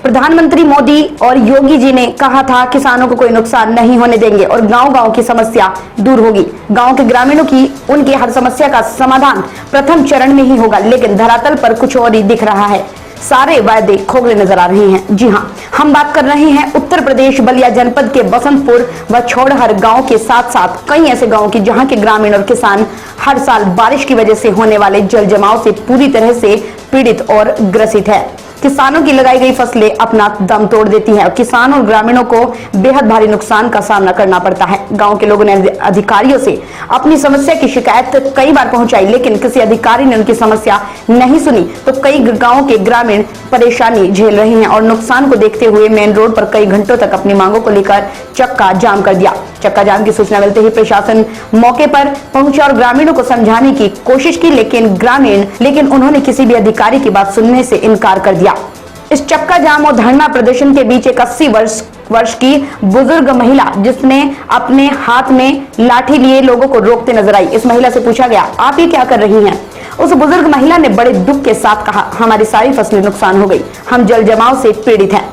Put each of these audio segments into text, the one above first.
प्रधानमंत्री मोदी और योगी जी ने कहा था किसानों को कोई नुकसान नहीं होने देंगे और गांव-गांव की समस्या दूर होगी। गांव के ग्रामीणों की उनकी हर समस्या का समाधान प्रथम चरण में ही होगा, लेकिन धरातल पर कुछ और ही दिख रहा है। सारे वायदे खोखले नजर आ रहे हैं। जी हां, हम बात कर रहे हैं उत्तर प्रदेश बलिया जनपद के बसंतपुर व छोड़हर गांव के साथ साथ कई ऐसे गांव की जहां के ग्रामीण और किसान हर साल बारिश की वजह से होने वाले जल जमाव से पूरी तरह से पीड़ित और ग्रसित है। किसानों की लगाई गई फसलें अपना दम तोड़ देती हैं और किसान और ग्रामीणों को बेहद भारी नुकसान का सामना करना पड़ता है। गांव के लोगों ने अधिकारियों से अपनी समस्या की शिकायत कई बार पहुंचाई, लेकिन किसी अधिकारी ने उनकी समस्या नहीं सुनी, तो कई गांव के ग्रामीण परेशानी झेल रहे हैं और नुकसान को देखते हुए मेन रोड पर कई घंटों तक अपनी मांगों को लेकर चक्का जाम कर दिया। चक्का जाम की सूचना मिलते ही प्रशासन मौके पर पहुंचा और ग्रामीणों को समझाने की कोशिश की, लेकिन उन्होंने किसी भी अधिकारी की बात सुनने से इनकार कर दिया। इस चक्का जाम और धरना प्रदर्शन के बीच एक 80 वर्ष की बुजुर्ग महिला जिसने अपने हाथ में लाठी लिए लोगों को रोकते नजर आई। इस महिला से पूछा गया, आप ये क्या कर रही हैं? उस बुजुर्ग महिला ने बड़े दुख के साथ कहा, हमारी सारी फसलें नुकसान हो गई, हम जल जमाव से पीड़ित हैं।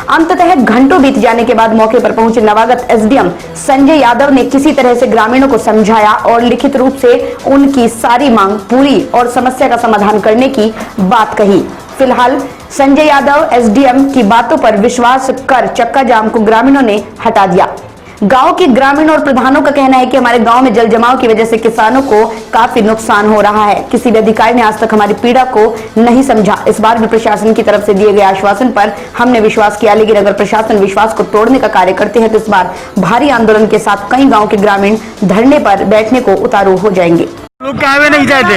अंततः घंटों बीत जाने के बाद मौके पर पहुंचे नवागत एसडीएम संजय यादव ने किसी तरह से ग्रामीणों को समझाया और लिखित रूप से उनकी सारी मांग पूरी और समस्या का समाधान करने की बात कही। फिलहाल संजय यादव एसडीएम की बातों पर विश्वास कर चक्का जाम को ग्रामीणों ने हटा दिया। गांव के ग्रामीण और प्रधानों का कहना है कि हमारे गांव में जल जमाव की वजह से किसानों को काफी नुकसान हो रहा है। किसी भी अधिकारी ने आज तक हमारी पीड़ा को नहीं समझा। इस बार भी प्रशासन की तरफ से दिए गए आश्वासन पर हमने विश्वास किया, लेकिन अगर प्रशासन विश्वास को तोड़ने का कार्य करते हैं तो इस बार भारी आंदोलन के साथ कई गाँव के ग्रामीण धरने पर बैठने को उतारू हो जाएंगे। लोग कहवे नहीं चाहते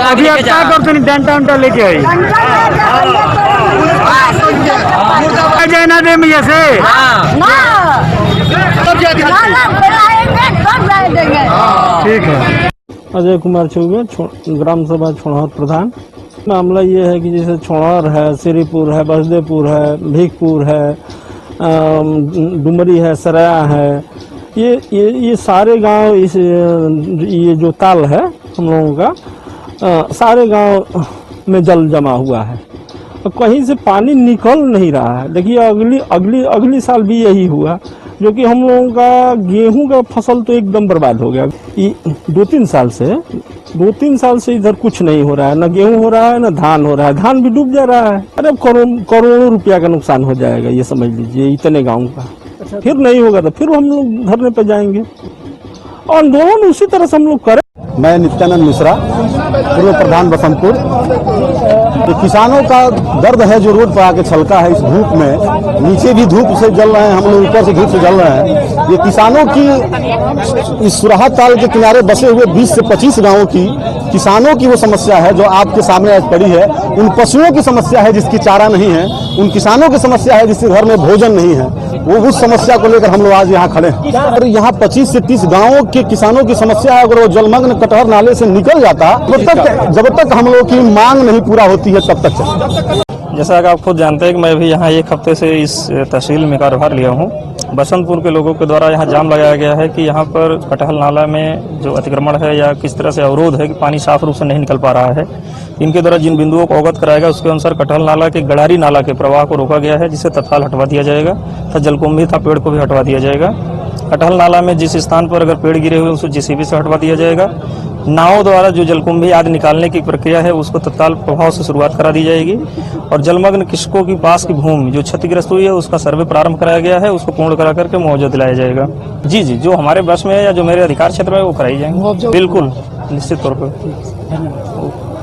अभी आप क्या करते नहीं? डंटा उंटा लेके आई जाए ना दे मैया से। ठीक है। अजय कुमार चौबे, ग्राम सभा छोड़हर प्रधान। मामला ये है कि जैसे छोड़हर है, श्रीपुर है, बसदेपुर है, भीखपुर है, डुमरी है, सराया है, ये सारे गांव ये जो ताल है हम लोगों का, सारे गांव में जल जमा हुआ है और कहीं से पानी निकल नहीं रहा है। देखिए अगली साल भी यही हुआ, जो कि हम लोगों का गेहूं का फसल तो एकदम बर्बाद हो गया। 2-3 साल से इधर कुछ नहीं हो रहा है, न गेहूं हो रहा है न धान हो रहा है। धान भी डूब जा रहा है। अरे करोड़ों रुपया का नुकसान हो जाएगा, ये समझ लीजिए, इतने गाँव का। फिर नहीं होगा तो फिर हम लोग धरने पर जाएंगे और आंदोलन उसी तरह से हम लोग करें। मैं नित्यानंद मिश्रा, पूर्व प्रधान बसंतपुर। तो किसानों का दर्द है जो रोड पर आके छलका है इस धूप में, नीचे भी धूप से जल रहे हैं, हम लोग ऊपर से धूप से जल रहे हैं। ये किसानों की इस सुराहा ताल के किनारे बसे हुए 20 से 25 गांवों की किसानों की वो समस्या है जो आपके सामने आज पड़ी है। उन पशुओं की समस्या है जिसकी चारा नहीं है, उन किसानों की समस्या है जिसके घर में भोजन नहीं है। वो उस समस्या को लेकर हम लोग आज यहाँ खड़े हैं। और यहाँ 25 से 30 गांवों के किसानों की समस्या है, अगर वो जलमग्न कटहर नाले से निकल जाता, जब तक हम लोग की मांग नहीं पूरा होती है तब तक चले। जैसा कि आप खुद जानते हैं कि मैं भी यहाँ एक हफ्ते से इस तहसील में कार्यभार लिया हूँ। बसंतपुर के लोगों के द्वारा यहाँ जाम लगाया गया है कि यहाँ पर कटहल नाला में जो अतिक्रमण है या किस तरह से अवरोध है कि पानी साफ रूप से नहीं निकल पा रहा है। इनके द्वारा जिन बिंदुओं को अवगत कराया गया उसके अनुसार कटहल नाला के गड़ारी नाला के प्रवाह को रोका गया है, जिसे तत्काल हटवा दिया जाएगा तथा जलकुंभी था पेड़ को भी हटवा दिया जाएगा। कटहल नाला में जिस स्थान पर अगर पेड़ गिरे हुए उसे जेसीबी से हटवा दिया जाएगा। नाव द्वारा जो जलकुंभी आदि निकालने की प्रक्रिया है उसको तत्काल प्रभाव से शुरुआत करा दी जाएगी और जलमग्न कृषकों की पास की भूमि जो क्षतिग्रस्त हुई है उसका सर्वे प्रारंभ कराया गया है, उसको पूर्ण करा करके मुआवजा दिलाया जाएगा। जी, जो हमारे बस में है या जो मेरे अधिकार क्षेत्र में वो कराई जाएंगे। बिल्कुल, निश्चित तौर पर।